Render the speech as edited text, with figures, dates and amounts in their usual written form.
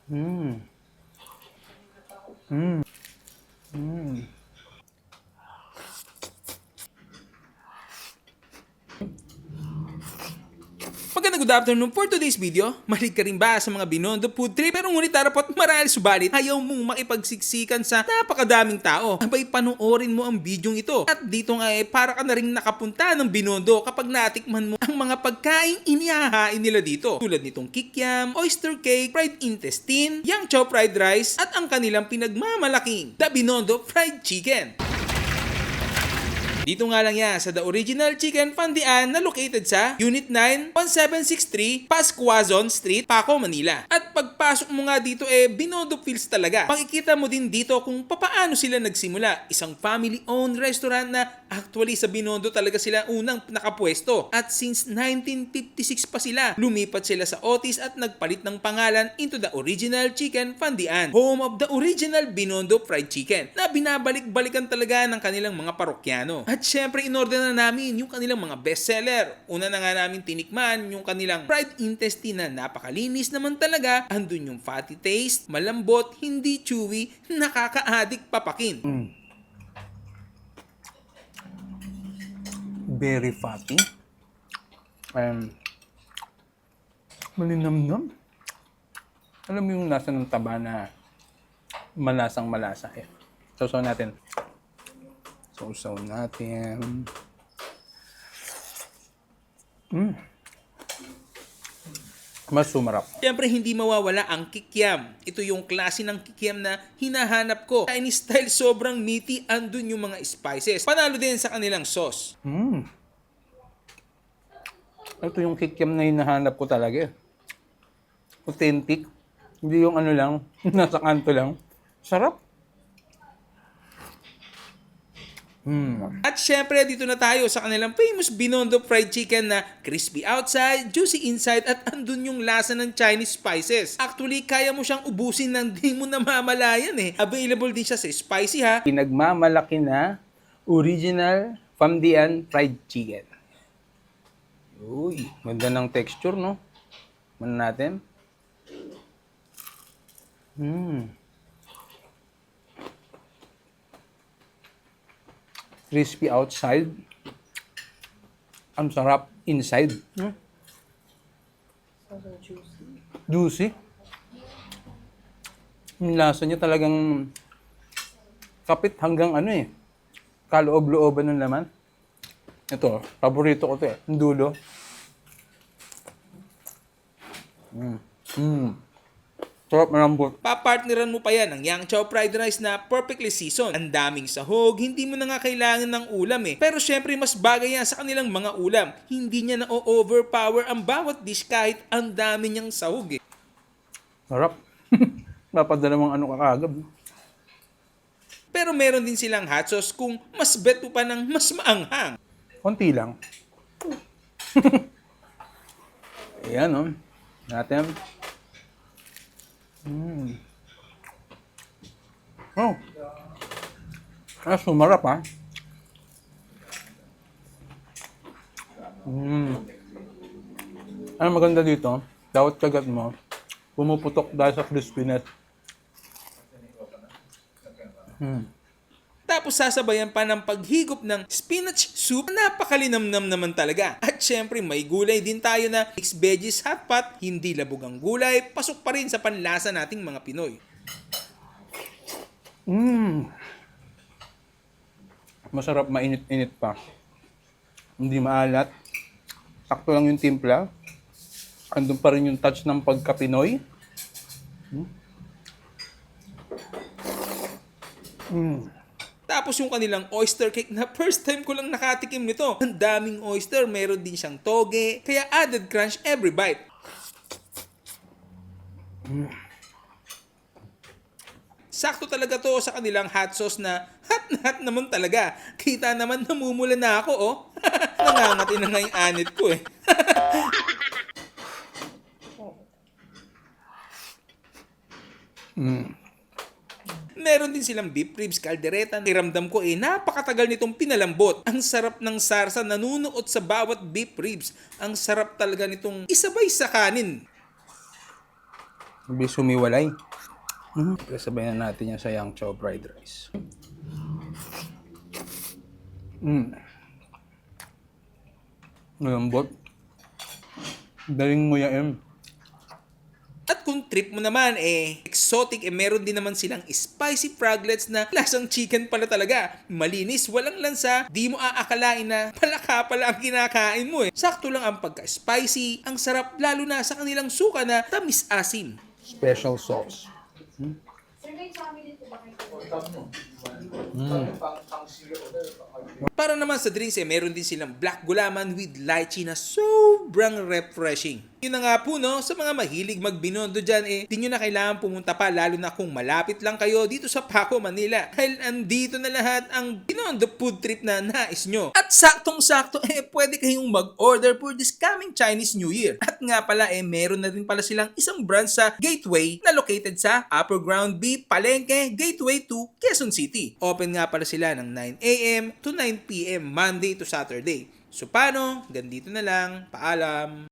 Mm. Mm. Mm. Magandang good afternoon for today's video. Mahilig ka rin ba sa mga Binondo food trip? Pero ngunit harapot marahil subalit ayaw mong makipagsiksikan sa napakadaming tao. Abay panoorin mo ang bidyong ito. At dito nga para ka na rin nakapunta ng Binondo kapag natikman mo ang mga pagkain inihahain nila dito. Tulad nitong kikiam, oyster cake, fried intestine, yang chow fried rice at ang kanilang pinagmamalaking The Binondo Fried Chicken. Dito nga lang yan sa The Original Chicken Fandian na located sa Unit 9, 1763, Pascuazon Street, Paco, Manila. At pagpasok mo nga dito Binondo feels talaga. Makikita mo din dito kung papaano sila nagsimula. Isang family-owned restaurant na actually sa Binondo talaga sila unang nakapwesto. At since 1956 pa sila, lumipat sila sa Otis at nagpalit ng pangalan into The Original Chicken Fandian, home of the original Binondo Fried Chicken na binabalik-balikan talaga ng kanilang mga parokyano. At syempre, in-order na namin yung kanilang mga bestseller. Una na nga namin tinikman yung kanilang fried intestine na napakalinis naman talaga. Andun yung fatty taste, malambot, hindi chewy, nakaka-addict papakin. Very fatty. Malinamnam. Alam mo yung nasa ng taba na malasang malasa eh. Sausaw natin. Sausaw natin. Mas sumarap. Siyempre, hindi mawawala ang kikiam. Ito yung klase ng kikiam na hinahanap ko. Chinese style, sobrang meaty, andun yung mga spices. Panalo din sa kanilang sauce. Ito yung kikiam na hinahanap ko talaga eh. Authentic. Hindi yung ano lang, nasa kanto lang. Sarap. At syempre, dito na tayo sa kanilang famous Binondo Fried Chicken na crispy outside, juicy inside at andun yung lasa ng Chinese spices. Actually, kaya mo siyang ubusin nang di mo namamalayan eh. Available din siya sa spicy ha. Pinagmamalaki na original Famdian fried chicken. Uy, ganda ng texture, no? Ano natin? Crispy outside. Ang sarap inside. Juicy. Yung lasa niya talagang kapit hanggang ano eh. Kaloob-looban ng laman. Ito, paborito ko ito eh. Ang dulo. Sarap malambot. Papartneran mo pa yan ng yang chow fried rice na perfectly seasoned. Ang daming sahog, hindi mo na nga kailangan ng ulam eh. Pero syempre mas bagay yan sa kanilang mga ulam. Hindi niya na-overpower ang bawat dish kahit ang dami niyang sahog eh. Sarap. Papadala mong ano kakagab. Pero meron din silang hot sauce kung mas bet mo pa ng mas maanghang. Konti lang. Ayan o. Natin. Oh. Sumarap ha. Ano maganda dito? Bawat kagat mo, pumuputok dahil sa crispiness. Tapos sasabayan pa ng paghigop ng spinach soup na napakalinamnam naman talaga. At syempre may gulay din tayo na mixed veggies hot pot, hindi labog ang gulay, pasok pa rin sa panlasa nating mga Pinoy. Masarap, mainit-init pa. Hindi maalat. Sakto lang yung timpla. Andun pa rin yung touch ng pagka-Pinoy. Tapos yung kanilang oyster cake na first time ko lang nakatikim nito. Ang daming oyster, meron din siyang toge, kaya added crunch every bite. Sakto talaga to sa kanilang hot sauce na hot naman talaga. Kita naman namumula na ako oh. Nangangati na nga yung anit ko eh. Meron din silang beef ribs, caldereta. Iramdam ko napakatagal nitong pinalambot. Ang sarap ng sarsa nanunuot sa bawat beef ribs. Ang sarap talaga nitong isabay sa kanin. Hindi sumiwalay. Kasabay na natin yan sa yang chow fried rice. Malambot. Daling nguyain. At kung trip mo naman exotic, meron din naman silang spicy froglets na lasang chicken pala talaga. Malinis, walang lansa, di mo aakalain na palaka pala ang kinakain mo Sakto lang ang pagka-spicy, ang sarap lalo na sa kanilang suka na tamis-asim. Special sauce. Para naman sa drinks meron din silang black gulaman with lychee na sobrang refreshing. Yun na nga po sa mga mahilig magbinondo dyan di nyo na kailangan pumunta pa lalo na kung malapit lang kayo dito sa Paco, Manila. Dahil andito na lahat ang Binondo food trip na nais nyo. At saktong-sakto pwede kayong mag-order for this coming Chinese New Year. At nga pala meron na din pala silang isang branch sa Gateway na located sa Upper Ground B, Palengke, Gateway 2, Quezon City. Open nga pala sila ng 9 a.m. to 9 p.m. Monday to Saturday. So paano? Gandito na lang. Paalam.